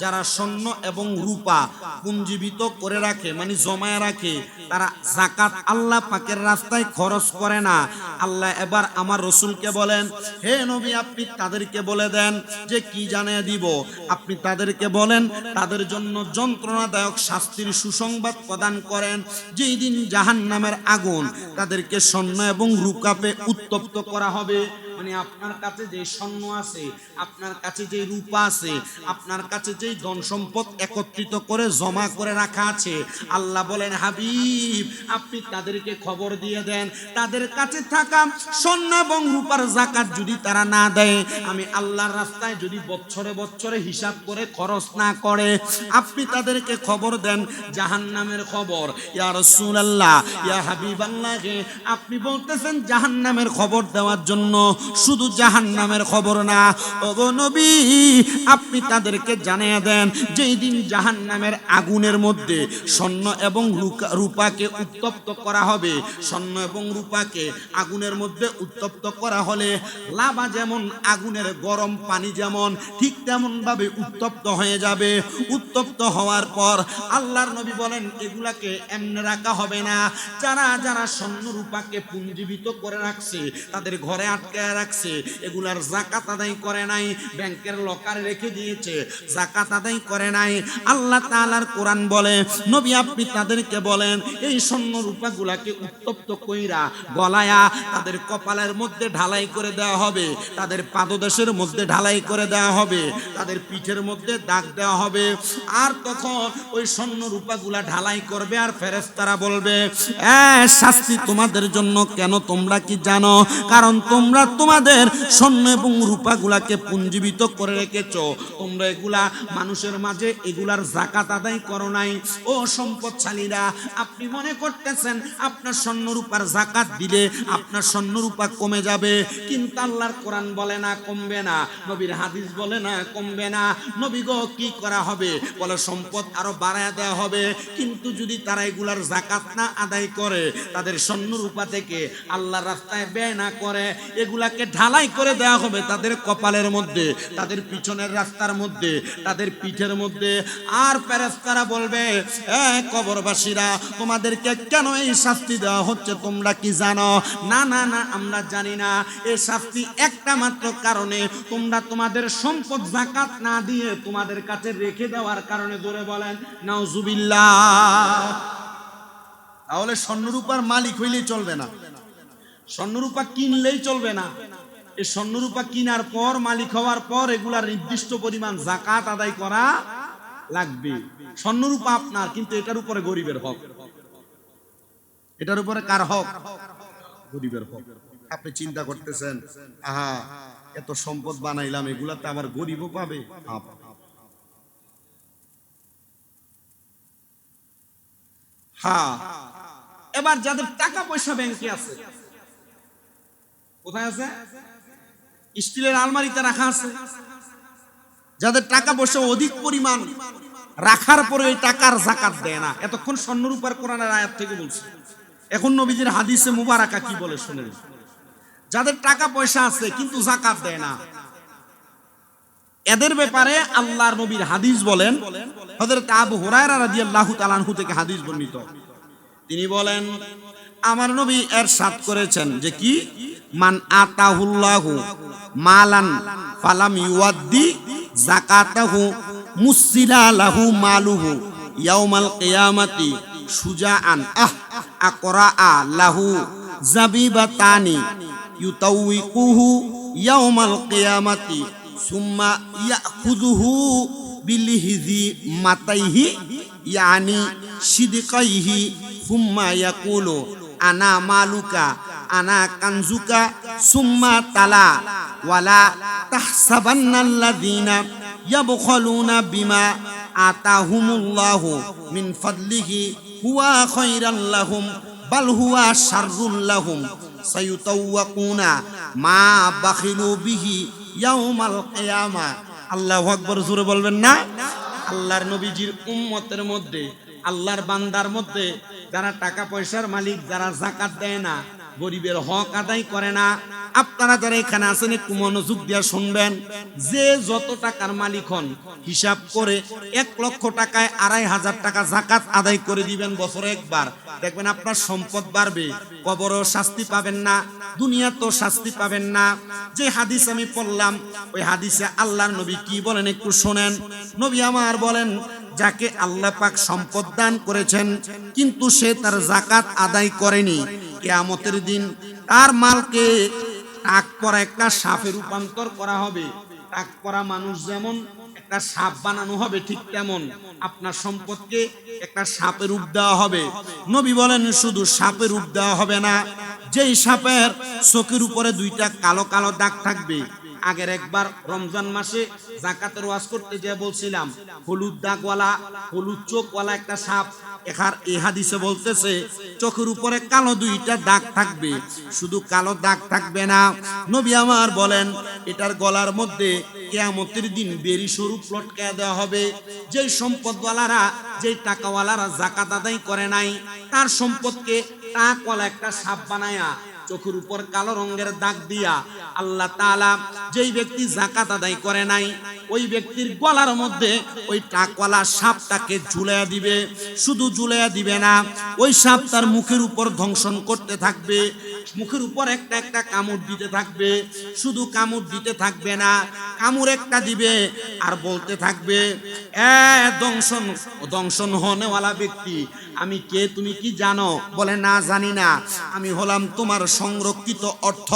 যারা স্বর্ণ এবং রূপা পুঞ্জীবিত করে রাখে মানে জমায় রাখে, তারা যাকাত আল্লাহ পাকের রাস্তায় খরচ করে না। আল্লাহ এবার আমার রসুলকে বলেন, হে নবী আপনি তাদেরকে বলে দেন যে কি জানিয়ে দিব। আপনি তাদেরকে বলেন তাদের জন্য যন্ত্রণাদায়ক শাস্তির সুসংবাদ প্রদান করেন, যেই দিন জাহান্নামের আগুন তাদেরকে স্বর্ণ এবং রূপাতে উত্তপ্ত করা হবে। মানে আপনার কাছে যে স্বর্ণ আছে, আপনার কাছে যে রূপা আছে, আপনার কাছে যেই ধন সম্পদ একত্রিত করে জমা করে রাখা আছে, আল্লাহ বলেন হাবিব আপনি তাদেরকে খবর দিয়ে দেন, তাদের কাছে থাকা স্বর্ণ এবং রূপার যাকাত যদি তারা না দেয়, আমি আল্লাহর রাস্তায় যদি বছরে বছরে হিসাব করে খরচ না করে, আপনি তাদেরকে খবর দেন জাহান্নামের খবর। ইয়া রাসূলুল্লাহ, ইয়া হাবিবাল্লাহ, আপনি বলতেছেন জাহান্নামের খবর দেওয়ার জন্য, শুধু জাহান্নামের খবর না, ওগো নবী আপনি তাদেরকে জানিয়ে দেন যেই দিন জাহান্নামের আগুনের মধ্যে স্বর্ণ এবং রূপাকে উত্তপ্ত করা হবে। স্বর্ণ এবং রূপাকে আগুনের মধ্যে উত্তপ্ত করা হলে লাভা যেমন আগুনের গরম পানি যেমন ঠিক তেমন ভাবে উত্তপ্ত হয়ে যাবে। উত্তপ্ত হওয়ার পর আল্লাহর নবী বলেন এগুলাকে এমনি রাখা হবে না। যারা যারা স্বর্ণ রূপাকে পুঞ্জীবিত করে রাখছে, তাদের ঘরে আটকায় রাখছে, এগুলার যাকাত আদায় করে নাই, ব্যাংকের লকারে রেখে দিয়েছে, যাকাত আদায় করে নাই, আল্লাহ তাআলার কোরআন বলে নবী আপনি তাদেরকে বলেন এই স্বর্ণ রূপাগুলাকে উত্তপ্ত কইরা গলায়া তাদের কপালের মধ্যে ঢালাই করে দেওয়া হবে, তাদের পাদদেশের মধ্যে ঢালাই করে দেওয়া হবে, তাদের পিঠের মধ্যে দাগ দেওয়া হবে। আর তখন ওই স্বর্ণ রূপাগুলা ঢালাই করবে আর ফেরেশতারা বলবে শাস্তি তোমাদের জন্য। কেন তোমরা কি জানো? কারণ তোমরা তোমাদের স্বর্ণ এবং রূপাগুলাকে পুঞ্জীবিত করে রেখেছো, তোমরা এগুলা মানুষের মাঝে এগুলার যাকাত আদায় করো নাই। ও সম্পদশালীরা, আপনি মনে করতেছেন আপনার স্বর্ণ রূপার যাকাত দিলে আপনার স্বর্ণ রূপা কমে যাবে, কিন্তু আল্লাহর কোরআন বলে না কমবে না, নবীর হাদিস বলে না কমবে না। নবী গো কি করা হবে? বলে সম্পদ আরো বাড়ায় দেওয়া হবে, কিন্তু যদি তারা এগুলার যাকাত না আদায় করে, তাদের স্বর্ণ রূপা থেকে আল্লাহর রাস্তায় ব্যয় না করে, এগুলাকে ঢালাই করে দেওয়া হবে তাদের কপালের মধ্যে, তাদের পিছনের রাস্তার মধ্যে, তাদের পিঠের মধ্যে। আর ফেরেশতারা বলবে কবরবাসীরা তোমাদেরকে কেন এই শাস্তি দেওয়া হচ্ছে তোমরা কি জানো? না না না আমরা জানি না। এই শাস্তি একটা মাত্র কারণে, তোমরা তোমাদের সম্পদ যাকাত না দিয়ে তোমাদের কাছে রেখে দেওয়ার কারণে। জোরে বলেন নাউজুবিল্লাহ। তাহলে স্বর্ণরূপার মালিক হইলেই চলবে না, স্বর্ণরূপা কিনলেই চলবে না। এই স্বর্ণরূপা কিনার পর মালিক হওয়ার পর এগুলা নির্দিষ্ট পরিমাণ যাকাত আদায় করা লাগবে। স্বর্ণরূপা আপনার, কিন্তু এটার উপরে গরিবের হক। এটার উপরে কার হক? গরিবের হক। আপনি চিন্তা করতেছেন আহা এত সম্পদ বানাইলাম, এগুলাতে আবার গরিবও পাবে। হ্যাঁ, এবার যাদের টাকা পয়সা ব্যাংকে আছে, কোথায় আছে? স্টিলের আলমারিতে রাখা আছে। যাদের টাকা পয়সা অধিক পরিমাণ রাখার পরে এই টাকার যাকাত দেয় না। এতক্ষণ স্বর্ণরূপার কোরআনের আয়াত থেকে বলছি, এখন নবীজির হাদিসে মুবারাকা কি বলে শুনেন। যাদের টাকা পয়সা আছে কিন্তু যাকাত দেয় না, এদের ব্যাপারে আল্লাহর নবীর হাদিস বলেন, হযরত আবু হুরায়রা রাদিয়াল্লাহু তাআলা আনহু থেকে হাদিস বর্ণিত। তিনি বলেন আমার নবী ইরশাদ করেছেন যে কি, মান আতাহুল্লাহু মালান ফালাম ইউয়াদ্দি যাকাতাহু মুসিলা লাহু মালুহু ইয়াউমাল কিয়ামাতি সুজাআন আকরা লাহু জাবিবাতানি ইউতাউইকুহু ইয়াউমাল কিয়ামাতি সুম্মা ইয়াখুযুহু বিলিহিজি মাতাইহি ইয়ানি সিদকাইহি সুম্মা ইয়াকুলু আনা মালুকা আনা কানজুকা সুম্মা তালা ওয়ালা তাহসাবান্নাল্লাযীনা ইয়াবখালুনা বিমা আতাহুমুল্লাহু মিন ফাদলিহি হুয়া খায়রাল লাহুম বাল হুয়া শাররুল লাহুম সায়ুতাওয়াকুনা মা বাখিলু বিহি ইয়াউমাল কিয়ামা। আল্লাহু আকবার। জোরে বলবেন না? আল্লাহর নবীজির উম্মতের মধ্যে, আল্লাহর বান্দার মধ্যে যারা টাকা পয়সার মালিক, যারা যাকাত দেয় না, গরিবের হক আদায় করে না, আপনারা যারা এখানে আছেন একটু মনোযোগ দিয়ে শুনবেন। যে যত টাকার মালিক হন হিসাব করে 1 লক্ষ টাকায় 2,500 টাকা যাকাত আদায় করে দিবেন বছরে একবার, দেখবেন আপনার সম্পদ বাড়বে, কবরও শাস্তি পাবেন না, দুনিয়া তো শাস্তি পাবেন না। যে হাদিস আমি পড়লাম ওই হাদিসে আল্লাহর নবী কি বলেন একটু শোনেন। নবী আমার বলেন, যাকে আল্লাহ পাক সম্পদ দান করেছেন কিন্তু সে তার যাকাত আদায় করেনি, কিয়ামতের দিন তার মালকে টাক পরা একটা সাপে রূপান্তর করা হবে। টাক পরা মানুষ যেমন একটা সাপ বানানো হবে, ঠিক তেমন আপনার সম্পদকে একটা সাপে রূপ দেওয়া হবে। নবী বলেন শুধু সাপে রূপ দেওয়া হবে না, যেই সাপের চোখের উপরে 2টা কালো কালো দাগ থাকবে। আগের একবার রমজান মাসে যাকাতের ওয়াজ করতে যে বলছিলাম, হলুদ দাগওয়ালা হলুদ চোখওয়ালা একটা সাপ, এখার এই হাদিসে বলতেছে চোখের উপরে কালো 2টা দাগ থাকবে। শুধু কালো দাগ থাকবে না, নবী আমার বলেন এটার গলার মধ্যে কিয়ামতের দিন বেরি স্বরূপ লটকায়া দেওয়া হবে। যেই সম্পদওয়ালারা যেই টাকাওয়ালারা যাকাত আদায় করে নাই তার সম্পদকে টাকওয়ালা একটা সাপ বানায়া চোখের উপর কালো রঙের দাগ দিয়া আল্লাহ তাআলা যেই ব্যক্তি যাকাত আদায় করে নাই ওই ব্যক্তির গলার মধ্যে ওই টাকওয়ালা সাপটাকে ঝুলাইয়া দিবে। শুধু ঝুলাইয়া দিবে না, ওই সাপ তার মুখের উপর দংশন করতে থাকবে, মুখের উপর একটা একটা কামড় দিতে থাকবে। শুধু কামড় দিতে থাকবে না, কামড় একটা দিবে আর বলতে থাকবে, দংশন হনেওয়ালা ব্যক্তি আমি কে তুমি কি জানো? বলে না জানি না, আমি হলাম তোমার সংরক্ষিত অর্থ।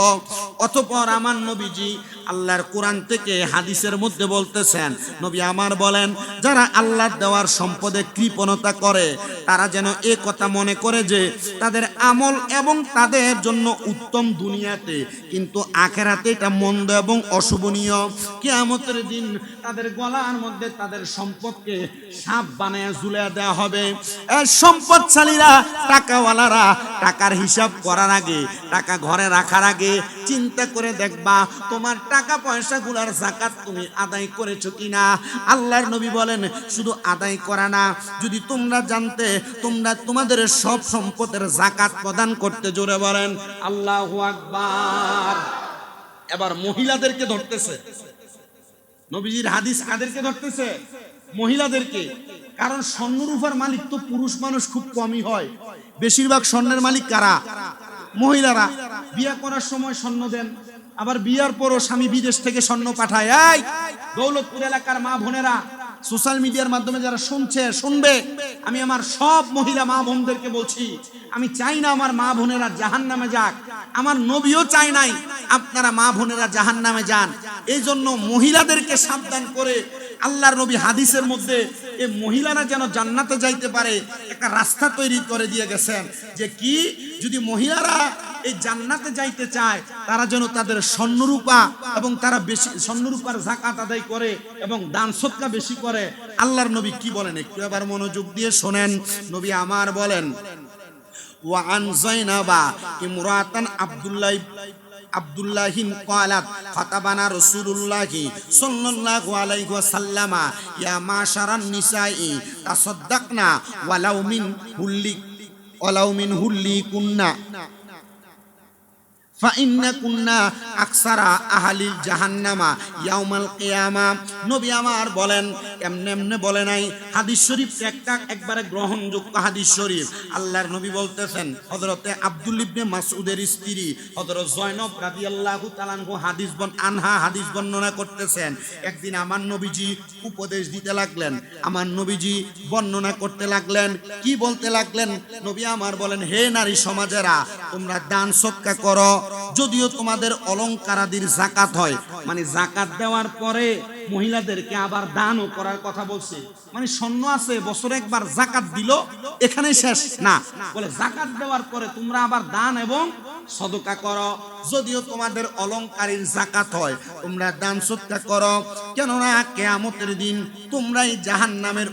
অতঃপর আমার নবীজি আল্লাহর কোরআন থেকে হাদিসের মধ্যে বলতেছেন, নবী আমার বলেন যারা আল্লাহর দেওয়ার সম্পদে কৃপণতা করে তারা যেন এ কথা মনে করে যে তাদের আমল এবং তাদের জন্য উত্তম দুনিয়াতে, কিন্তু আখেরাতে এটা মন্দ এবং অশুভনীয়। কিয়ামতের দিন তাদের গলার মধ্যে তাদের সম্পদকে সাপ বানায় ঝুলিয়ে দেওয়া হবে। সম্পদশালীরা টাকাওয়ালারা টাকার হিসাব করার আগে, টাকা ঘরে রাখার আগে চিন্তা করে দেখবা তোমার টাকা পয়সাগুলোর যাকাত তুমি আদায় করেছো কিনা। আল্লাহর নবী বলেন শুধু আদায় করা না, যদি তোমরা জানতে তোমরা তোমাদের সব সম্পদের যাকাত প্রদান করতে, জোরে বলেন আল্লাহু আকবার। এবার মহিলাদেরকে ধরতেছে নবীজির হাদিস, কাদেরকে ধরতেছে? মহিলাদেরকে। কারণ স্বর্ণরূপার মালিক তো পুরুষ মানুষ খুব কমই হয়, বেশিরভাগ স্বর্ণের মালিক কারা? মহিলারা। বিয়ে করার সময় স্বর্ণ দেন, আবার বিয়ার পরও স্বামী বিদেশ থেকে স্বর্ণ পাঠায়। এই দৌলতপুর এলাকার মা বোনেরা, সোশ্যাল মিডিয়ার মাধ্যমে যারা শুনবে, আমি আমার সব মহিলা মা বোনদেরকে বলছি, আমি চাই না আমার মা বোনেরা জাহান্নামে যাক, আমার নবীও চাই নাই আপনারা মা বোনেরা জাহান্নামে যান। এই জন্য মহিলাদেরকে সাবধান করে আল্লাহর নবী হাদিসের মধ্যে এই মহিলারা যেন জান্নাতে যাইতে পারে একটা রাস্তা তৈরি করে দিয়ে গেছেন, যে কি যদি মহিলারা এই জান্নাতে যাইতে চায় তারা যেন তাদের স্বর্ণরূপা এবং তারা বেশি স্বর্ণরূপার যাকাত আদায় করে এবং দান সদকা বেশি করে। আল্লাহর নবী কি বলেন একটু এবার মনোযোগ দিয়ে শোনেন। নবী আমার বলেন, ওয়া আন যায়নাবা ইমরাতান আব্দুল্লাহিন ক্বালাত ফাতাবানা রাসূলুল্লাহি সাল্লাল্লাহু আলাইহি ওয়াসাল্লাম ইয়া মাশারান নিসাই তাসাদদাকনা ওয়ালাউ মিন হুল্লি কুন্না ফাইন্না কুন্না আকসারা আহলিল জাহান্নামা ইয়াউমাল কিয়ামা। নবী আমার বলেন, এমনে বলে নাই, হাদিস শরীফ একবারে গ্রহণযোগ্য হাদিস শরীফ। আল্লাহর নবী বলতেছেন, হযরতে আব্দুল ইবনে মাসউদের স্ত্রী হযরত জয়নব রাদিয়াল্লাহু তাআলা আনহা হাদিস বর্ণনা করতেছেন, একদিন আমার নবীজি উপদেশ দিতে লাগলেন, আমার নবীজি বর্ণনা করতে লাগলেন। কি বলতে লাগলেন? নবী আমার বলেন, হে নারী সমাজেরা, তোমরা দান সদকা করো, যদিও তোমাদের অলংকারাদির যাকাত হয়, মানে যাকাত দেওয়ার পরে মহিলাদেরকে আবার দানও করার কথা বলছে। মানে স্বর্ণ আছে বছরে একবার যাকাত দিল, এখানে শেষ না, বলে যাকাত দেওয়ার পরে তোমরা আবার দান এবং সদকা করো, যদিও তোমাদের অলংকারের যাকাত হয় তোমরা দান সদকা করো, কেননা কিয়ামতের দিন তোমরাই জাহান্নামের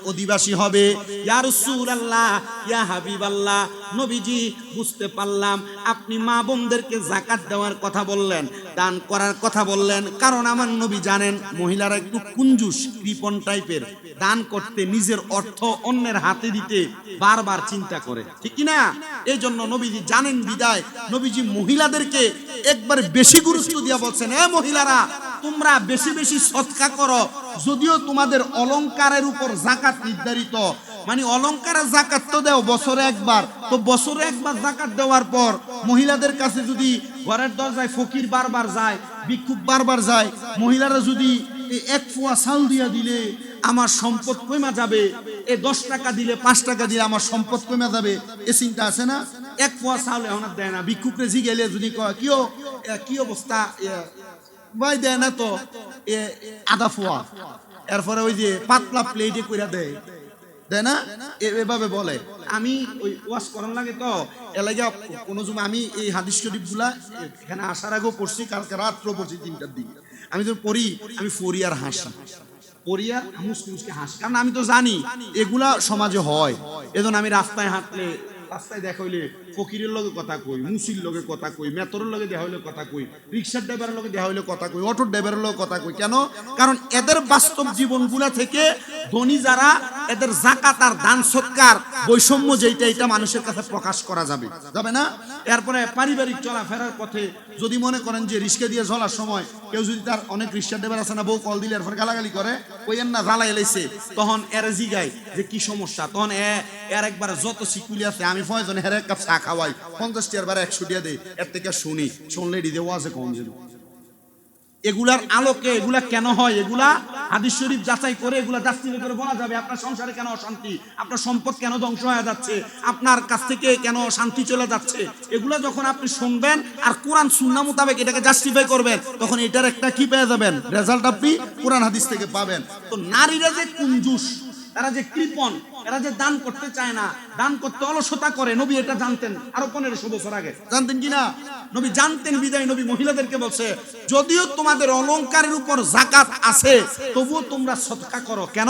অধিবাসী হবে। ইয়া রাসূলুল্লাহ, ইয়া হাবিবাল্লাহ, নবীজি বুঝতে পারলাম আপনি মা বোনদেরকে যাকাত দেওয়ার কথা বললেন, দান করার কথা বললেন, কারণ আমার নবী জানেন মহিলারা একটু কুঞ্জুস কৃপণ টাইপের, দান করতে নিজের অর্থ অন্যের হাতে দিতে বারবার চিন্তা করে, ঠিক কি না? এই জন্য নবীজি জানেন বিদায় নবীজি মহিলাদেরকে একবার বেশি গুরুত্ব দিয়ে বলছেন, এ মহিলারা তোমরা বেশি বেশি সদকা করো। যদিও তোমাদের অলংকারের উপর যাকাত নির্ধারিত, মানে অলংকারের যাকাত তো দেও বছরে একবার, তো বছরে একবার যাকাত দেওয়ার পর মহিলাদের কাছে যদি ঘরের দরজায় ফকির বারবার যায়, ভিক্ষুক বারবার যায়, মহিলারা যদি এক পোয়া চাল দিয়া দিলে আমার সম্পদ কমে যাবে, 10 টাকা দিলে 5 টাকা দিলে আমার সম্পদ কমে যাবে, এ চিন্তা আছে না? এক পোয়া চাল এখন দেয় না, ভিক্ষুকরে জিগেলে যদি কয় কি অবস্থা ভাই, দেয় না তো আধা পোয়া, এরপরে ওই যে পাতলা প্লেটে কইরা দেয় না, এভাবে বলে। আমি ওই ওয়াশ করার লাগে তো এলাকা কোনো সময় আমি এই হাদিস শরীফ গুলা এখানে আসার আগেও পড়ছি, কালকে রাত্র পড়ছি 3টার দিকে। আমি যখন পড়ি আমি ফরিয়ার হাসি, পরিয়ার মুসকে হাসি, কারণ আমি তো জানি এগুলা সমাজে হয়। এজন্য আমি রাস্তায় হাঁটলে, রাস্তায় দেখা হইলে ফকিরের লগে কথা কই, মুসির লগে কথা কই, মেতরের লগে দেখা হইলে কথা কই, রিক্সার ড্রাইভারের লগে দেখা হইলে কথা কই, অটোর ড্রাইভারের লগে কথা কই। কেন? কারণ এদের বাস্তব জীবনগুলা থেকে ধনী যারা, এদের যাকাত আর দান সৎকার বৈষম্য যেটা, এটা মানুষের কাছে প্রকাশ করা যাবে না। এরপরে পারিবারিক চলাফেরার পথে যদি মনে করেন যে রিক্সা দিয়ে চলার সময় কেউ যদি, তার অনেক রিক্সা ড্রাইভার আছে না, বউ কল দিলে এরপর গালাগালি করে, ওই না জ্বালা এলাইছে, তখন এর জিগায় যে কি সমস্যা, তখন এর একবার যত শিকুলি আছে আমি ফয়জন হের এক কাপ চা খাওয়াই, 50 টাকার বার 100 টাকা দেয়, এর থেকে শুনলে দিতে ওয়াজে কম যেন। এগুলার আলোকে এগুলা কেন হয়, এগুলা হাদিস শরীফ যাচাই করে এগুলা জাস্টিফাই করে বলা যাবে আপনার সংসারে কেন অশান্তি, আপনার সম্পদ কেন ধ্বংস হয়ে যাচ্ছে, আপনার কাছ থেকে কেন শান্তি চলে যাচ্ছে। এগুলা যখন আপনি শুনবেন আর কোরআন সুন্নাহ মোতাবেক এটাকে জাস্টিফাই করবেন, তখন এটার একটা কি পেয়ে যাবেন, রেজাল্ট আপনি কোরআন হাদিস থেকে পাবেন। তো নারীরা যে কুঞ্জুস, এরা যে কৃপণ, এরা যে দান করতে চায় না, দান করতে অলসতা করে, নবী এটা জানতেন আরো 1500 বছর আগে, জানতেন কিনা? নবী জানতেন বিদায় নবী মহিলাদেরকে বলছে, যদিও তোমাদের অলংকারের উপর যাকাত আছে তবুও তোমরা সদকা করো। কেন?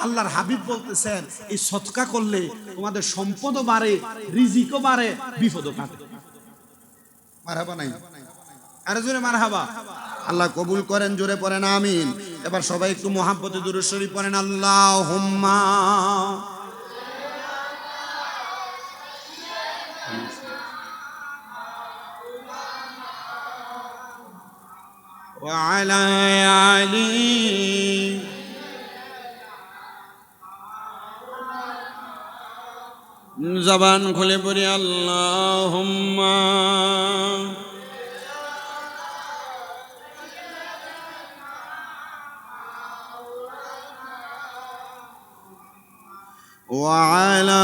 আল্লাহর হাবিব বলতেছেন এই সদকা করলে তোমাদের সম্পদও বাড়ে, রিজিকও বাড়ে, বিপদও কাটে। মারহাবা নাই? আরে জোরে মারহাবা। আল্লাহ কবুল করেন, জোরে পড়েন আমিন। এবার সবাই একটু মুহাব্বতে দুরূদ শরীফ পড়েন, আল্লাহুম্মা ওয়া আলা আলি জবান খুলে পড়ি আল্লাহুম্মা وعلى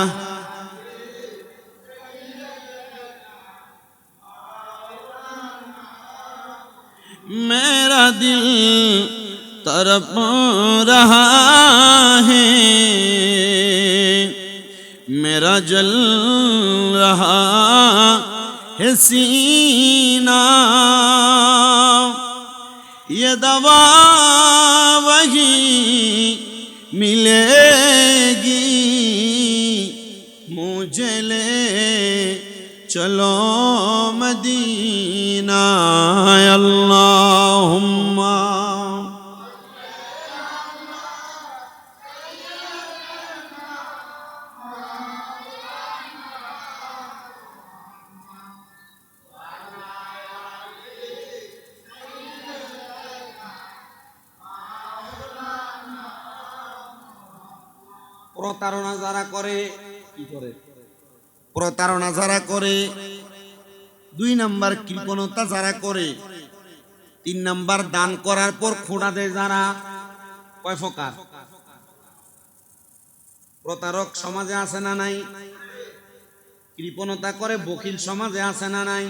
मेरा दिल तड़प रहा है, मेरा जल रहा है सीना, ये दवा वही मिलेगी, मुझे ले चलो मदीना, अल्लाहुम्मा প্রতারণা যারা করে, কি করে? প্রতারণা যারা করে, 2 নাম্বার কৃপণতা যারা করে, 3 নাম্বার দান করার পর খোঁড়া দেয় যারা। কয় প্রকার প্রতারক সমাজে আছে না নাই? কৃপণতা করে বকিল সমাজে আছে না নাই?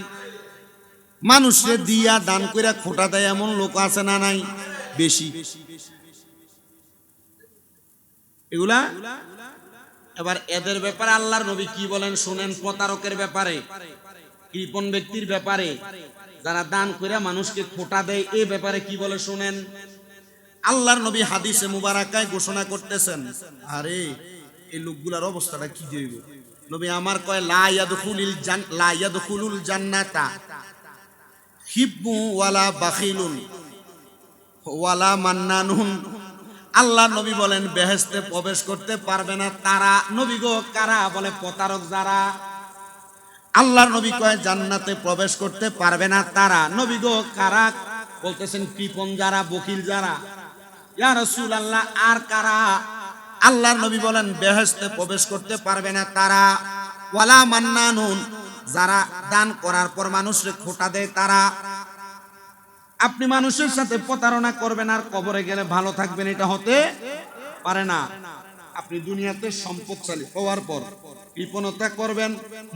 মানুষের দিয়া দান কইরা খোঁটা দেয় এমন লোক আছে না নাই? বেশি এগুলা। এবার এদের ব্যাপারে আল্লাহর নবী কি বলেন শুনেন, প্রতারকের ব্যাপারে, কৃপণ ব্যক্তির ব্যাপারে, যারা দান করে মানুষকে খোঁটা দেয়, এই ব্যাপারে কি বলে শুনেন। আল্লাহর নবী হাদিসে মুবারাকায় ঘোষণা করতেছেন, আরে এই লোকগুলার অবস্থাটা কি হইব। নবী আমার কয়, লা ইয়াদখুলুল জান্নাতা হিব্বু ওয়ালা বাখিলুন, ওয়ালা মান্নানুন, আল্লাহ নবী বলেন বেহেশতে প্রবেশ করতে পারবে না তারা। নবী গো কারা? বলে প্রতারক যারা। আল্লাহর নবী কয় জান্নাতে প্রবেশ করতে পারবে না তারা। নবী গো কারা? বলতেছেন কৃপণ যারা, বকিল যারা। ইয়া রাসূলুল্লাহ আর কারা? আল্লাহর নবী বলেন বেহেশতে প্রবেশ করতে পারবে না তারা। ওয়ালা মান্নানুন, যারা দান করার পর মানুষকে খোটা দেয় তারা। আপনি মানুষের সাথে প্রতারণা করবেন আর কবরে গেলে ভালো থাকবেন, এটা হতে পারে না। আপনি দুনিয়াতে সম্পদশালী হওয়ার পর কৃপণতা করবেন,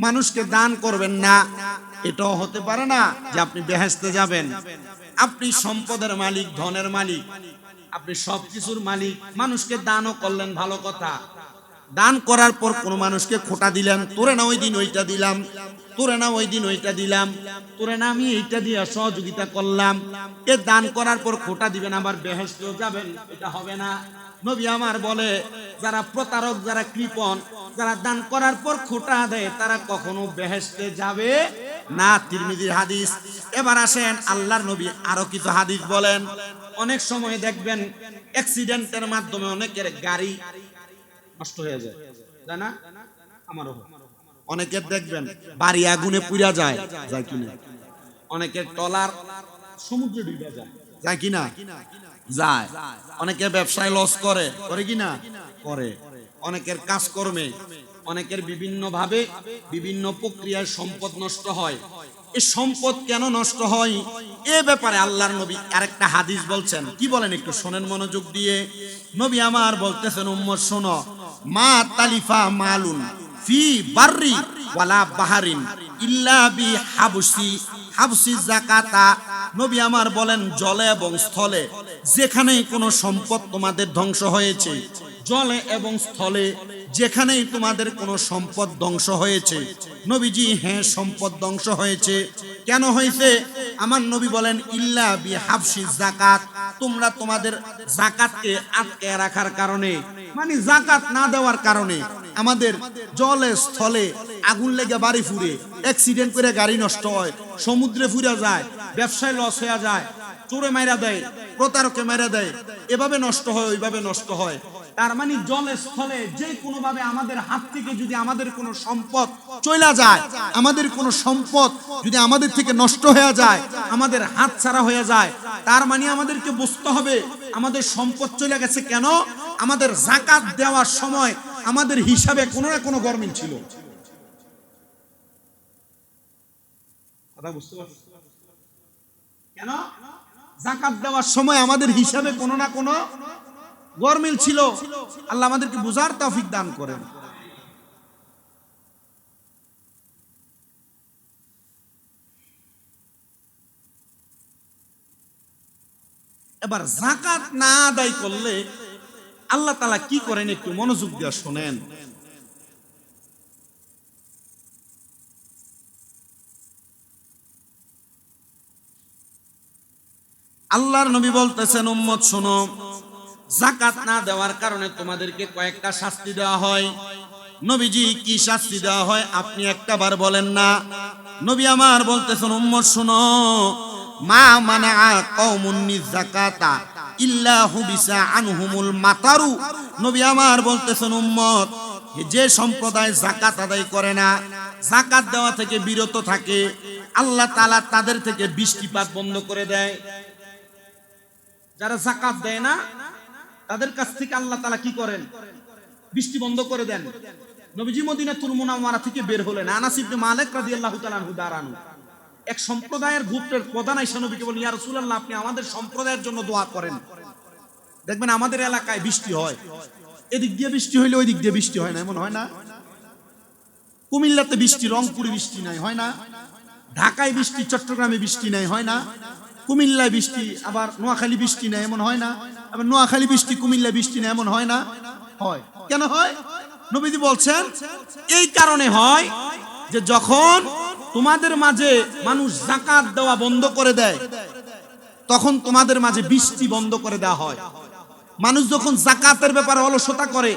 মানুষকে দান করবেন না, এটাও হতে পারে না যে আপনি বেহেশতে যাবেন। আপনি সম্পদের মালিক, ধনের মালিক, আপনি সবকিছুর মালিক, মানুষকে দানও করলেন, ভালো কথা। দান করার পর কোন মানুষকে খোটা দিলেন, তোরে না ওই দিন ওইটা দিলাম, তোরে না ওই দিন ওইটা দিলাম, তোরে না আমি এইটা দিয়ে সহযোগিতা করলাম, এ দান করার পর খোটা দিবেন আবার বেহেশতেও যাবেন, এটা হবে না। নবী আমার বলে যারা প্রতারক, যারা কৃপণ, যারা দান করার পর খোটা দেয় তারা কখনো বেহেশতে যাবে না। তিরমিজির হাদিস। এবার আসেন আল্লাহর নবী আরো কিছু হাদিস বলেন। অনেক সময় দেখবেন অ্যাক্সিডেন্টের মাধ্যমে অনেকের গাড়ি নষ্ট হয়ে যায়, তাই না? আমারও অনেকের দেখবেন বাড়ি আগুনে পুড়া যায়, যায় কিনা? অনেকের টলার সমুদ্রে ডুবে যায়, যায় কিনা? যায়। অনেকে ব্যবসায় লস করে, করে কিনা? করে। অনেকের কাজকর্মে, অনেকের বিভিন্ন ভাবে বিভিন্ন প্রক্রিয়ায় সম্পদ নষ্ট হয়। এই সম্পদ কেন নষ্ট হয় এ ব্যাপারে আল্লাহর নবী আরেকটা হাদিস বলছেন। কি বলেন একটু শোনেন মনোযোগ দিয়ে। নবী আমার বলতেছেন উম্মত শোনো, মা তালিফা মালুন ফি বাররি ওয়ালা বাহারিন ইল্লা বি হাবসি যাকাতা। নবী আমার বলেন জলে এবং স্থলে যেখানেই কোনো সম্পদ তোমাদের ধ্বংস হয়েছে, জলে এবং স্থলে যেখানেই তোমাদের কোনো সম্পদ ধ্বংস হয়েছে। নবীজি হ্যাঁ সম্পদ ধ্বংস হয়েছে। কেন হয়েছে? আমার নবী বলেন ইল্লা বি হাবসি যাকাত, তোমরা তোমাদের যাকাতকে আটকে রাখার কারণে, মানে যাকাত না দেওয়ার কারণে আমাদের জলে স্থলে আগুন লেগে বাড়ি ফুরে, অ্যাক্সিডেন্ট করে গাড়ি নষ্ট হয়, সমুদ্রে ফুরে যায়, ব্যবসায় লস হয়ে যায়, চোরে মাইরা দেয়, প্রতারকে মাইরা দেয়, এভাবে নষ্ট হয়, ওইভাবে নষ্ট হয়। তার মানে জলে স্থলে যে কোনো ভাবে আমাদের হাত থেকে যদি আমাদের কোনো সম্পদ চলে যায়, আমাদের কোনো সম্পদ যদি আমাদের থেকে নষ্ট হয়ে যায়, আমাদের হাত ছাড়া হয়ে যায়, তার মানে আমাদেরকে বুঝতে হবে আমাদের সম্পদ চলে গেছে কেন? আমাদের যাকাত দেওয়ার সময় আমাদের হিসাবে কোনো না কোনো গরমিল ছিল। কথা বুঝতে পারছেন? কেন? যাকাত দেওয়ার সময় আমাদের হিসাবে কোনো না কোনো গরমিল ছিল। আল্লাহ আমাদেরকে বুঝার তৌফিক দান করেন। এবার যাকাত না আদায় করলে আল্লাহ তাআলা কি করেন একটু মনোযোগ দিয়ে শুনেন। আল্লাহর নবী বলতেছেন উম্মত শোনো, যাকাত না দেওয়ার কারণে তোমাদেরকে কয়েকটা শাস্তি দেওয়া হয়। নবীজি কি শাস্তি দেওয়া হয় আপনি একটাবার বলেন না। নবী আমার বলতেছেন উম্মত শোনো, মা মানা কওমুন যাকাতা ইল্লা হুবিসা আনহুমুল মাতারু। নবী আমার বলতেছেন উম্মত, যে সম্প্রদায় যাকাত আদায় করে না, যাকাত দেওয়া থেকে বিরত থাকে, আল্লাহ তাআলা তাদের থেকে বৃষ্টিপাত বন্ধ করে দেয়। যারা যাকাত দেয় না তাদের কাছ থেকে আল্লাহ তাআলা কি করেন? বৃষ্টি বন্ধ করে দেন। নবীজি মদিনাতুল মুনাওয়ারা থেকে বের হলেন, আনাস ইবনে মালিক রাদিয়াল্লাহু তাআলা আনহু দাঁড়ানো। এক সম্প্রদায়ের গোত্রের প্রধান আয়েশা নবীকে বলেন, ইয়া রাসূলুল্লাহ আপনি আমাদের সম্প্রদায়ের জন্য দোয়া করেন। দেখবেন আমাদের এলাকায় বৃষ্টি হয়, এদিক দিয়ে বৃষ্টি হইলে ওই দিক দিয়ে বৃষ্টি হয় না, এমন হয় না? কুমিল্লাতে বৃষ্টি, রংপুরে বৃষ্টি নাই, হয় না? ঢাকায় বৃষ্টি, চট্টগ্রামে বৃষ্টি নাই, হয় না? কুমিল্লায় বৃষ্টি, আবার নোয়াখালী বৃষ্টি নাই, এমন হয় না? আবার নোয়াখালী বৃষ্টি, কুমিল্লা বৃষ্টি নাই, এমন হয় না? হয়। কেন হয়? নবীজি বলছেন এই কারণে হয় যে যখন তোমাদের মাঝে মানুষ যাকাত দেওয়া বন্ধ করে দেয়, তখন তোমাদের মাঝে বৃষ্টি বন্ধ করে দেওয়া হয়। মানুষ যখন যাকাতের ব্যাপারে অলসতা করে,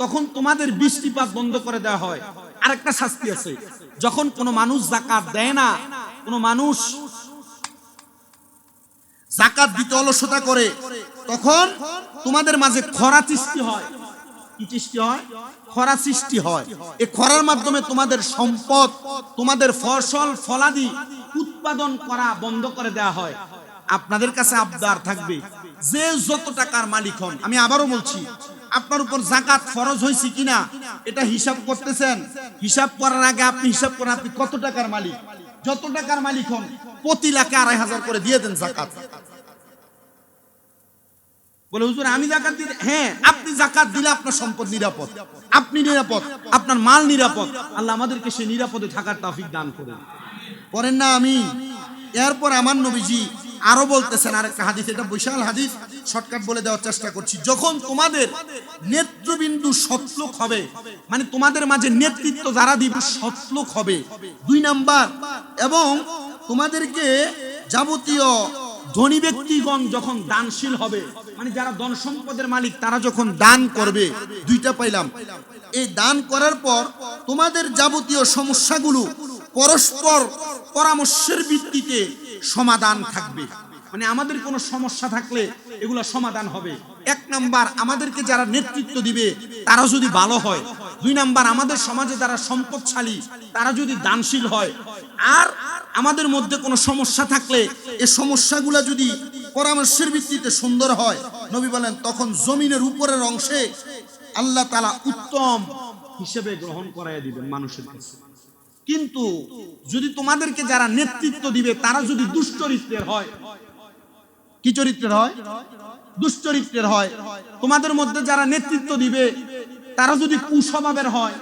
তখন তোমাদের বৃষ্টিপাত বন্ধ করে দেওয়া হয়। আরেকটা শাস্তি আছে, যখন কোনো মানুষ যাকাত দেয় না, কোনো মানুষ জাকাত দিতে অলসতা করে, তখন তোমাদের মাঝে খরা সৃষ্টি হয়। কি সৃষ্টি হয়? খরা সৃষ্টি হয়। এই খরার মাধ্যমে তোমাদের সম্পদ, তোমাদের ফসল ফলাদি উৎপাদন করা বন্ধ করে দেওয়া হয়। আপনাদের কাছে আবদার থাকবে, যে যত টাকার মালিক হন, আমি আবারও বলছি, আপনার উপর জাকাত ফরজ হয়েছে কিনা এটা হিসাব করতেছেন। হিসাব করার আগে আপনি হিসাব করেন আপনি কত টাকার মালিক। যত টাকার মালিক হন প্রতি লাখে ২৫০০ করে দিয়ে দেন জাকাত। বলে হুজুর আমি জাকাত দিই। হ্যাঁ, আপনি জাকাত দিলে আপনার সম্পদ নিরাপদ, আপনি নিরাপদ, আপনার মাল নিরাপদ। আল্লাহ আমাদেরকে সেই নিরাপদে থাকার তৌফিক দান করেন। করেন না আমিন। এরপর আমার নবীজি আরো বলতেছেন আরেকটা হাদিস, এটা বিশাল হাদিস, শর্টকাট বলে দেওয়ার চেষ্টা করছি। যখন তোমাদের নেতৃবৃন্দ সৎলোক হবে, মানে তোমাদের মাঝে নেতৃত্ব যারা দিবে সৎলোক হবে, ২ নাম্বার, এবং তোমাদেরকে যাবতীয় ধনী ব্যক্তিগণ যখন দানশীল হবে, মানে যারা ধন সম্পদের মালিক তারা যখন দান করবে, ২টা পাইলাম। এই দান করার পর তোমাদের যাবতীয় সমস্যাগুলো পরস্পর পরামর্শের ভিত্তিতে সমাধান থাকবে। মানে আমাদের কোনো সমস্যা থাকলে এগুলো সমাধান হবে। ১ নাম্বার, আমাদেরকে যারা নেতৃত্ব দিবে তারা যদি ভালো হয়। ২ নাম্বার, আমাদের সমাজে যারা সম্পদশালী তারা যদি দানশীল হয়। আর আমাদের মধ্যে কোনো সমস্যা থাকলে এই সমস্যাগুলো যদি পরামর্শের ভিত্তিতে সুন্দর হয়, নবী বলেন তখন জমিনের উপরের অংশে আল্লাহ তাআলা উত্তম হিসেবে গ্রহণ করাইয়া দিবেন মানুষের কাছে। কিন্তু যদি তোমাদেরকে যারা নেতৃত্ব দিবে তারা যদি দুশ্চরিত্রের হয়, কি চরিত্রের হয়? দুশ্চরিত্রের হয়। তোমাদের মধ্যে যারা নেতৃত্ব দিবে তারা যদি কুস্বভাবের হয়,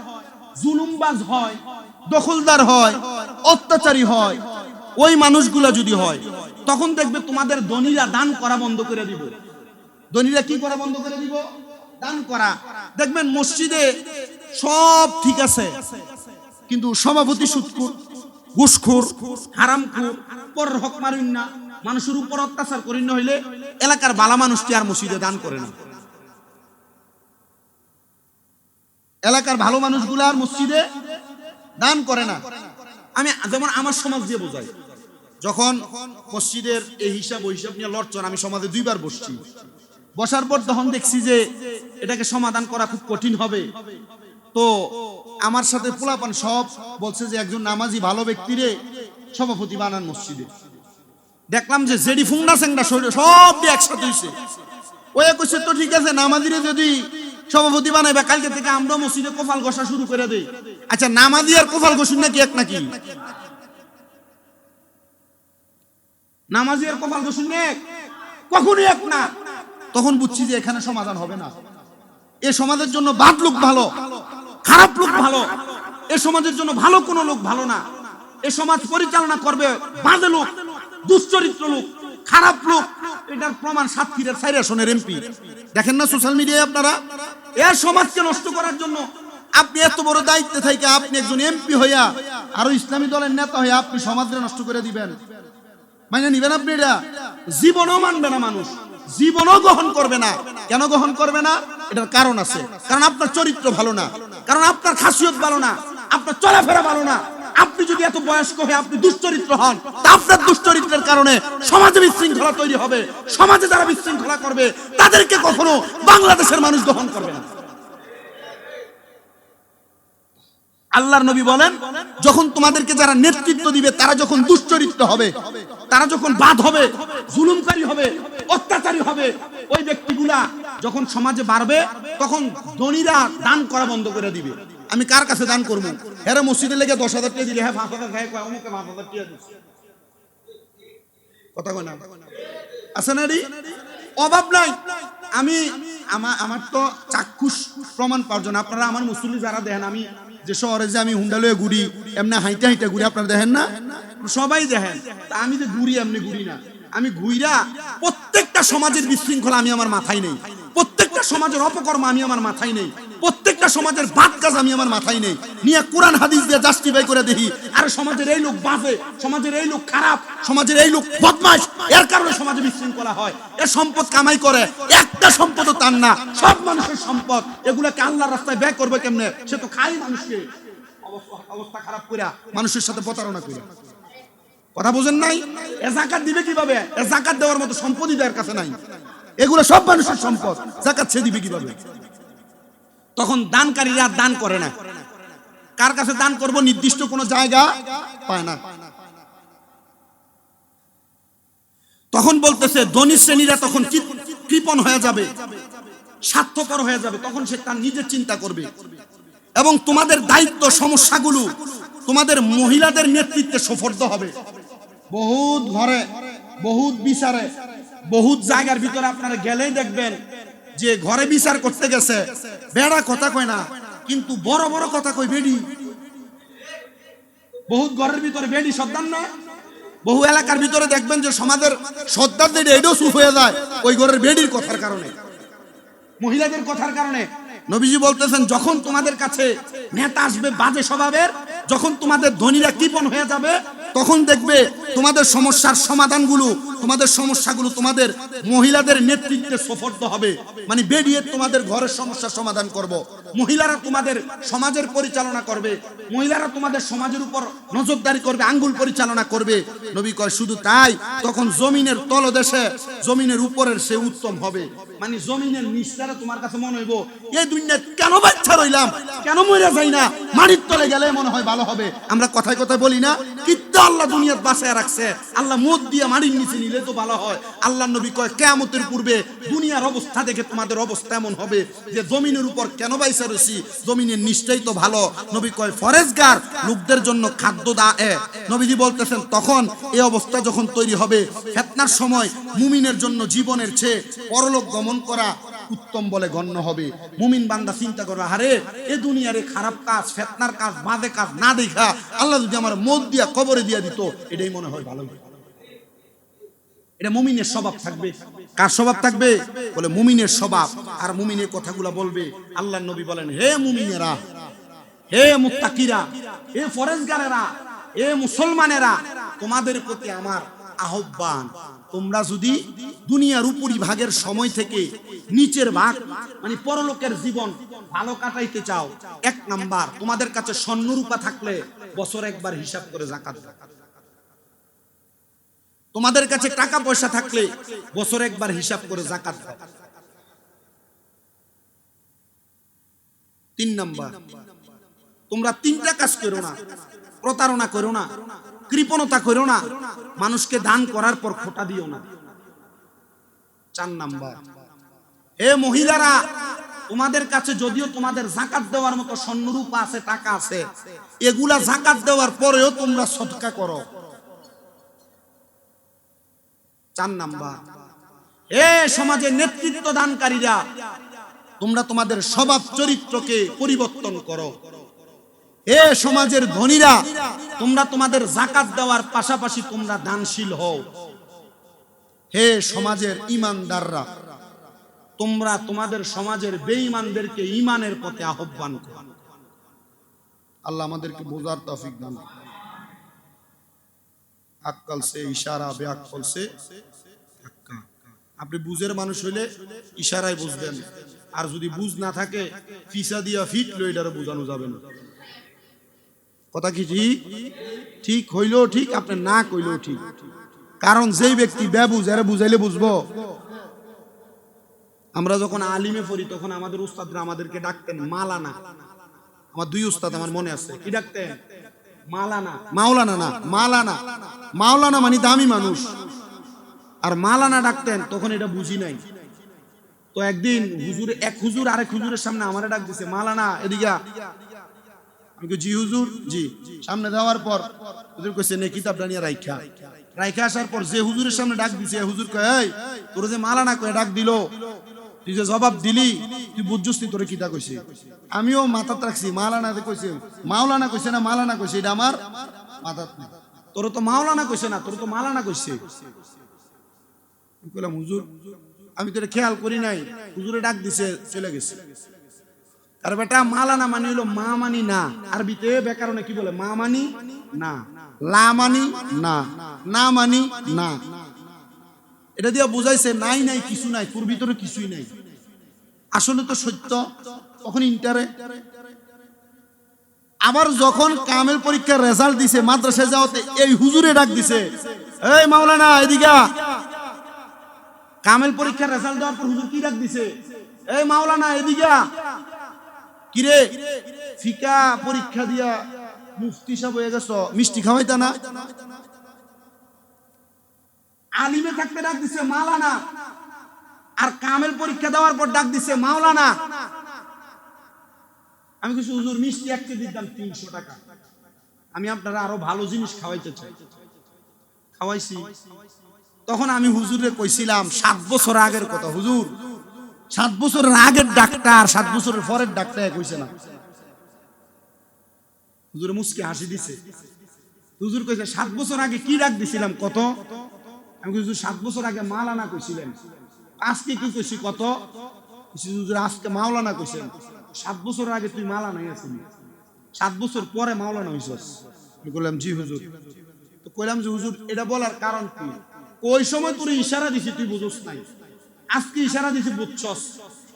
জুলুমবাজ হয়, দখলদার হয়, অত্যাচারী হয়, ওই মানুষগুলা যদি হয়, তখন দেখবে তোমাদের ধনীরা দান করা বন্ধ করে দিব। ধনীরা কি করা বন্ধ করে দিব? দান করা। দেখবেন মসজিদে সব ঠিক আছে, কিন্তু সভাপতি সুদখোর, ঘুষখোর, হারামখোর, পরের হক মারুন না, মানুষের উপর অত্যাচার করেন না হইলে এলাকার বালা মানুষটি আর মসজিদে দান করে না। এলাকার ভালো মানুষগুলো আর মসজিদে দান করে না। আমি যেমন আমার সমাজ দিয়ে বোঝাই, যখন মসজিদের এই হিসাব ওই হিসাব নিয়ে লড়ছেন, আমি সমাজে 2 বার বসছি। বসার পর তখন দেখছি যে এটাকে সমাধান করা খুব কঠিন হবে। তো আমার সাথে পোলাপান সব বলছে যে একজন নামাজি ভালো ব্যক্তিরে সভাপতি বানান মসজিদে। দেখলাম যে জেডি ফুংনা সেংডা সব দিয়ে একসাথে হইছে। ওই কইছে তো ঠিক আছে, নামাজিরে যদি সভাপতি বানাইবা কালকে থেকে আমরা মসজিদে কোফাল ঘষা শুরু করে দেই। আচ্ছা, নামাজি আর কোফাল ঘষুন নাকি এক নাকি? নামাজি আর কোফাল ঘষুন এক? কখনোই এক না। তখন বুঝছি যে এখানে সমাধান হবে না। এ সমাজের জন্য বাদ লোক ভালো, খারাপ লোক ভালো। এ সমাজের জন্য ভালো কোনো লোক ভালো না। এ সমাজ পরিচালনা করবে বাজে লোক, দুশ্চরিত্র লোক, খারাপ লোক। এটার প্রমাণ সাতক্ষীরার 4 আসনের এমপি। দেখেন না সোশ্যাল মিডিয়ায় আপনারা? এর সমাজকে নষ্ট করার জন্য আপনি এত বড় দায়িত্বে থেকে আপনি একজন এমপি হইয়া আরো ইসলামী দলের নেতা হইয়া আপনি সমাজকে নষ্ট করে দিবেন, মানে নিবেন আপনি? এটা জীবনও মানবে না মানুষ, জীবনও গ্রহণ করবে না। কেন গ্রহণ করবে না? এটার কারণ আছে। কারণ আপনার চরিত্র ভালো না, কারণ আপনার খাসিয়ত ভালো না, আপনার চলাফেরা ভালো না। আপনি যদি এত বয়স্ক হয়ে আপনি দুশ্চরিত্র হন, তা আপনার দুশ্চরিত্রের কারণে সমাজে বিশৃঙ্খলা তৈরি হবে। সমাজে যারা বিশৃঙ্খলা করবে তাদেরকে কখনো বাংলাদেশের মানুষ গ্রহণ করবে না। আল্লাহর নবী বলেন, যখন তোমাদেরকে যারা নেতৃত্ব দিবে তারা যখন দুশ্চরিত্র হবে, তারা যখন বাদ হবে, জুলুমকারী হবে, অত্যাচারী হবে, ওই ব্যক্তিগুলা যখন সমাজে বাড়বে তখন ধনীরা দান করা বন্ধ করে দিবে। আমি কার কাছে দান করবো? হ্যাঁ, মসজিদে লেগে 10,000 টাকা দিলে, হ্যাঁ 5,000 খায়, অমুকে 5,000 টাকা দিচ্ছে। কথা কয় না? আছে না রে? অভাব নাই। আমি আমার তো চাক্ষুষ প্রমাণ পাওয়ার জন্য, আপনারা আমার মুসল্লি যারা দেখেন, আমি যে শহরে যে আমি হুন্ডা লয়ে ঘুরি, এমনি হাইটা হাইটা ঘুরি, আপনারা দেখেন না? সবাই দেখেন। তা আমি যে ঘুরি এমনি ঘুরি না, আমি ঘুইরা প্রত্যেকটা সমাজের বিশৃঙ্খলা আমি আমার মাথায় নেই, প্রত্যেকটা সমাজের অপকর্ম আমি আমার মাথায় নেই, প্রত্যেকটা সমাজের বাদ কাজ আমি আমার মাথায় নেই, নিয়ে কোরআন হাদিস দিয়ে জাস্টিফাই করে দেখি আর সমাজের এই লোক বাজে, সমাজের এই লোক খারাপ, সমাজের এই লোক বদমাশ, এর কারণে সমাজে বিশৃঙ্খলা হয়। এর সম্পদ কামাই করে, একটা সম্পদও তার না, সব মানুষের সম্পদ। এগুলাকে আল্লাহর রাস্তায় ব্যয় করবে কেমনে? সে তো খাই মানুষকে, অবস্থা খারাপ কইরা, মানুষের সাথে প্রতারণা কইরা। কথা বুঝেন নাই? এ যাকাত দিবে কিভাবে? এ যাকাত দেওয়ার মতো সম্পদই তার কাছে নাই, এগুলো সব মানুষের সম্পদ, যাকাত সে দিবে কিভাবে? তখন দানকারীরা দান করে না। কার কাছে দান করব নির্দিষ্ট কোনো জায়গা পায় না। তখন বলতেছে ধনী শ্রেণীরা তখন কৃপণ হয়ে যাবে, স্বার্থপর হয়ে যাবে, তখন সে তার নিজের চিন্তা করবে। এবং তোমাদের দায়িত্ব সমস্যাগুলো তোমাদের মহিলাদের নেতৃত্বে সুপর্দ হবে। বহুত ঘরে, বহুত বিচারে, বহুত জায়গার ভিতরে আপনারা গেলেই দেখবেন যে ঘরে বিচার করতে গেছে বেড়া কথা কয় না, কিন্তু বড় বড় কথা কই বেডি। বহুত ঘরের ভিতরে বেডি সর্দার না, বহু এলাকার ভিতরে দেখবেন যে সমাজের সর্দারদের এটাও চুপ হয়ে যায় ওই ঘরের বেডির কথার কারণে, মহিলাদের কথার কারণে। নবীজি বলতেছেন যখন তোমাদের কাছে নেতা আসবে বাজে স্বভাবের, যখন তোমাদের ধনীরা কৃপণ হয়ে যাবে, তখন দেখবে তোমাদের সমস্যার সমাধানগুলো, তোমাদের সমস্যাগুলো তোমাদের মহিলাদের নেতৃত্বে সুপর্দ হবে। মানে বেরিয়ে তোমাদের ঘরের সমস্যার সমাধান করব, মহিলারা তোমাদের সমাজের পরিচালনা করবে, মহিলারা তোমাদের সমাজের উপর নজরদারি করবে, আঙ্গুল পরিচালনা করবে। নবী কয় শুধু তাই, তখন জমিনের তলদেশে জমিনের উপরের সে উত্তম হবে। মানে জমিনের নিচটারে তোমার কাছে মনে হইব এই দুনিয়া কেন বাচ্চা রইলাম, কেন মরে যাই না, মাটির তলে গেলে মনে হয় ভালো হবে। আমরা কথায় কথায় বলি না, কিন্তু আল্লাহ দুনিয়াত বাঁচায় রাখছে, আল্লাহ মদ দিয়ে মাটির নিচে নিলে তো ভালো হয়। আল্লাহ নবী কয় কিয়ামতের পূর্বে দুনিয়ার অবস্থা দেখে তোমাদের অবস্থা এমন হবে যে জমিনের উপর কেন বাইসা রইছি, জমিনের নিচটাই তো ভালো। নবী কয় ফরেজগার লোকদের জন্য খাদ্য দায়ে। নবীজি বলতেছেন তখন এই অবস্থা যখন তৈরি হবে, ফিতনার সময় মুমিনের জন্য জীবনের চেয়ে পরলোক গমন করা উত্তম বলে গণ্য হবে। মুমিন বান্দা চিন্তা করবে, আরে এ দুনিয়ারে খারাপ কাজ, ফিতনার কাজ, বাজে কাজ না দেখা আল্লাহ যদি আমার মদ দিয়া কবরে দিয়া দিত, এটাই মনে হয় ভালো। এটা মুমিনের স্বভাব থাকবে। কার স্বভাব থাকবে? বলে মুমিনের স্বভাব। আর মুমিনের কথাগুলো বলবে। আল্লাহর নবী বলেন, হে মুমিনেরা, হে মুত্তাকিরা, হে ফরেজগারেরা, হে মুসলমানেরা, তোমাদের প্রতি আমার আহ্বান, তোমরা যদি দুনিয়ার উপরি ভাগের সময় থেকে নিচের ভাগ মানে পরলোকের জীবন ভালো কাটাইতে চাও, এক নাম্বার তোমাদের কাছে স্বর্ণরূপা থাকলে বছর একবার হিসাব করে যাকাত দাও। তোমাদের কাছে টাকা পয়সা থাকলে বছর একবার হিসাব করে যাকাত দাও। 3 নাম্বার, তোমরা 3টা কাজ করো না, প্রতারণা করো না, কৃপণতা করো না, মানুষকে দান করার পর খোটা দিও না। 4 নাম্বার, হে মহিলারা, তোমাদের কাছে যদিও তোমাদের যাকাত দেওয়ার মতো স্বর্ণরূপা আছে, টাকা আছে, এগুলা যাকাত দেওয়ার পরেও তোমরা সদকা করো। 4 নাম্বার, হে সমাজের নেতৃত্ব দানকারীরা, তোমরা তোমাদের স্বভাব চরিত্রকে পরিবর্তন করো। হে সমাজের ধনীরা, তোমরা তোমাদের যাকাত দেওয়ার পাশাপাশি তোমরা দানশীল হও। হে সমাজের ঈমানদাররা, তোমরা তোমাদের সমাজের বেঈমানদেরকে ঈমানের পথে আহ্বান করো। আল্লাহ আমাদেরকে বোঝার তৌফিক দান। আক্কাল সে ইশারা, বেআক্কাল সে ধাক্কা। আপনি বুঝের মানুষ হইলে ইশারায় বুঝবেন, আর যদি বুঝ না থাকে ফিসা দিয়া ফিটলো এটারে বোঝানো যাবে না। কথা কি ঠিক? ঠিক হইলেও ঠিক, আপনি না কইলেও ঠিক। কারণ যেই ব্যক্তি বেবুঝ, এরা বুঝাইলে বুঝবো। আমরা যখন আলিমে পড়ি তখন আমাদের উস্তাদরা আমাদেরকে ডাকতেন মালানা। আমার 2 উস্তাদ আমার মনে আছে, কি ডাকতেন? মালানা। মাওলানা না, মালানা। মাওলানা মানে দামি মানুষ, আর মালানা ডাকতেন, তখন এটা বুঝি নাই। তো একদিন এক হুজুর আরেক হুজুরের সামনে আমারে ডাক দিছে, মালানা এদিকে। আমি কই জি হুজুর, জি। সামনে যাওয়ার পর হুজুর কইছে নে কিতাবটা নিয়ে রাইখা আসার পর যে হুজুরের সামনে ডাক দিছে, হুজুর কয়, এই তোর যে মালানা কয়ে ডাক দিল, তুই যে জবাব দিলি, তুই বুঝছিস তোরে কিতা কইছে? আমিও মাথাত রাখছি, মালানা কইছে, মাওলানা কইছে না মালানা কইছে, এটা আমার মাথাত নেই। তোর তো মাওলানা কইছে না, তোর তো মালানা কইছে। কইলাম হুজুর, আমি তো এটা খেয়াল করি নাই, হুজুরে ডাক দিছে, চলে গেছে। আর বেটা মালানা মানে হলো মা মানি না, আরবিতে ব্যাকরণে কি বলে? মা মানি না, লা মানি না, না মানি না। এটা দিয়ে বুঝাইছে নাই নাই কিছু নাই, তোর ভিতরে কিছুই নাই। আসলে তো সত্য, তখন ইন্টারে আবার যখন কামেল পরীক্ষার রেজাল্ট দিছে মাদ্রাসায় যাওয়াতে এই হুজুরে ডাক দিছে, এই মাওলানা এদিকে। কামেল পরীক্ষার রেজাল্ট দেওয়ার পর হুজুর কি ডাক দিছে, এই মাওলানা এদিকে। কিরে ফিকা পরীক্ষা দিয়া মুফতি সাহেব হয়ে গেছো, মিষ্টি খাওয়াইতা না? আলিমে থাকতে ডাক দিছে মাওলানা, আর কামেল পরীক্ষা দেওয়ার পর ডাক দিছে মাওলানা। আমি কিছু হুজুর মিষ্টি এক কেজি দাম 300 টাকা, আমি আপনারা আরো ভালো জিনিস খাওয়াইতে চাই। খাওয়াইছি। তখন আমি হুজুরে কইছিলাম 7 বছর আগের কথা, হুজুর 7 বছরের আগের ডাক্তার 7 বছরের পরের ডাক্তার কইছে না। হুজুরে মুস্কি হাসি দিছে। হুজুর কইছে 7 বছর আগে কি ডাক দিছিলাম কত? আমি হুজুর 7 বছর আগে মাওলানা কইছিলেন। আজকে কি কইছি কত? হুজুর আজকে মাওলানা কইছেন। 7 বছর আগে তুই মাওলানাই আছিস, 7 বছর পরে মাওলানা হইছস। আমি কইলাম জি হুজুর। তো কইলাম যে হুজুর এটা বলার কারণ কি? ওই সময় তুই ইশারা দিছি তুই বুঝছস নাই, আজকে ইশারা দিছি বুঝছস।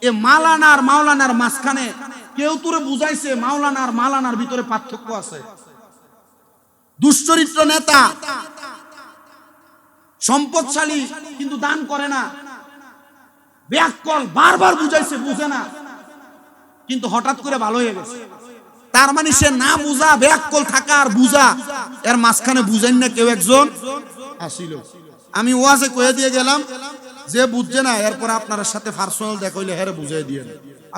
এ মাওলানা আর মাওলানার মাঝখানে কেউ তোরে বুঝাইছে মাওলানা আর মাওলানার ভিতরে পার্থক্য আছে। দুশ্চরিত্র নেতা, সম্পদশালী কিন্তু দান করে না, ব্যাককল বারবার বুঝাইছে বুঝে না, কিন্তু হঠাৎ করে ভালো হয়ে গেছে। তার মানে সে না বুঝা, ব্যাককল থাকা আর বুঝা, এর মাঝখানে বুঝেন না কেউ একজন আসিল। আমি ওয়াজে কয়ে দিয়ে গেলাম, যে বুঝছে না এরপর আপনার সাথে পার্সোনাল দেখা হইলে হেরে বুঝাই দিয়ে।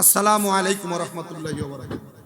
আসসালামু আলাইকুম ওয়া রাহমাতুল্লাহি ওয়া বারাকাতুহু।